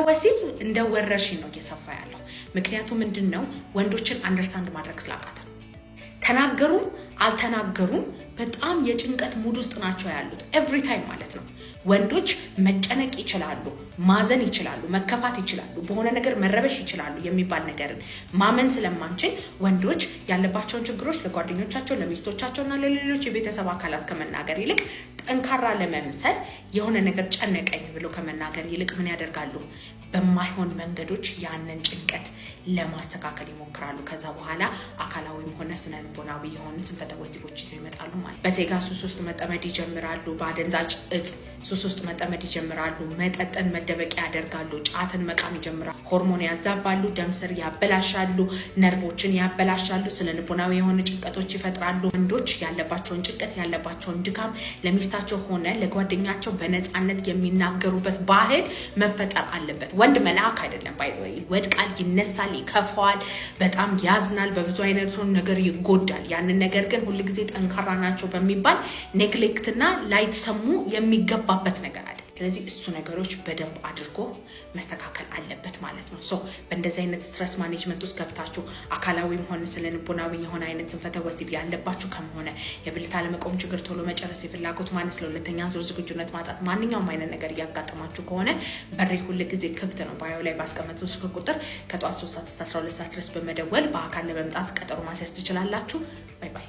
ወሲብ እንደ ወረርሽኝ ነው እየሰፋ ያለው። ምክንያቱም ምንድነው ወንዶችን አንደርስታንድ ማድረግ ስላቃተ ተናገሩም አልተናገሩም በጣም የጭንቀት ሙድ ውስጥ ናቸው ያሉት ኤቭሪ ታይም ማለት ነው። ወንዶች መጨነቅ ይችላሉ፣ ማዘን ይችላሉ፣ መከፋት ይችላሉ፣ በሆነ ነገር መረበሽ ይችላሉ የሚባል ነገርን ማመን ስለማንችል ወንዶች ያለባቸውን ችግሮች ለጓደኞቻቸው፣ ለሚስቶቻቸውና ለሌሎች የቤተሰብ አካላት ከመናገር ይልቅ ጠንካራ ለመምሰል የሆነ ነገር ጨነቀኝ ብሎ ከመናገር ይልቅ ምን ያደርጋሉ? በማይሆን መንገዶች ያንን ጭንቀት ለማስተካከል ይሞክራሉ። ከዛ በኋላ አካላዊም ሆነ ስነ ልቦናዊ የሆኑ ስንፈተ ወሲቦች ይዘው ይመጣሉ ማለት። በሴጋ ሱስ ውስጥ መጠመድ ይጀምራሉ። በአደንዛዥ እጽ ሱስ ውስጥ መጠመድ ይጀምራሉ። መጠጥን መደበቂያ ያደርጋሉ። ጫትን መቃም ይጀምራሉ። ሆርሞን ያዛባሉ። ደም ስር ያበላሻሉ። ነርቮችን ያበላሻሉ። ስነ ልቦናዊ የሆኑ ጭንቀቶች ይፈጥራሉ። ወንዶች ያለባቸውን ጭንቀት ያለባቸውን ድካም ለሚስታቸው ሆነ ለጓደኛቸው በነፃነት የሚናገሩበት ባህል መፈጠር አለበት። ወንድ መልአክ አይደለም። ባይዘይ ወድቃል፣ ይነሳል፣ ይከፋዋል፣ በጣም ያዝናል፣ በብዙ አይነት ነገር ይጎዳል። ያንን ነገር ግን ሁሉ ጊዜ ጠንካራ ናቸው በሚባል ኔግሌክትና ላይተሰሙ የሚገባበት ነገር አለ። ስለዚህ እሱ ነገሮች በደንብ አድርጎ መስተካከል አለበት ማለት ነው። በእንደዚህ አይነት ስትረስ ማኔጅመንት ውስጥ ገብታችሁ አካላዊም ሆነ ስለልቦናዊ የሆነ አይነት ስንፈተ ወሲብ ያለባችሁ ከሆነ የብልት አለመቆም ችግር፣ ቶሎ መጨረስ፣ የፍላጎት ማነስ፣ ለሁለተኛ ዙር ዝግጁነት ማጣት፣ ማንኛውም አይነት ነገር እያጋጠማችሁ ከሆነ በሬ ሁሉ ጊዜ ክፍት ነው። ባዮ ላይ ባስቀመጥኩት ስልክ ቁጥር ከጧት 3 ሰዓት እስከ 12 ሰዓት ድረስ በመደወል በአካል ለመምጣት ቀጠሮ ማስያዝ ትችላላችሁ። ባይ ባይ።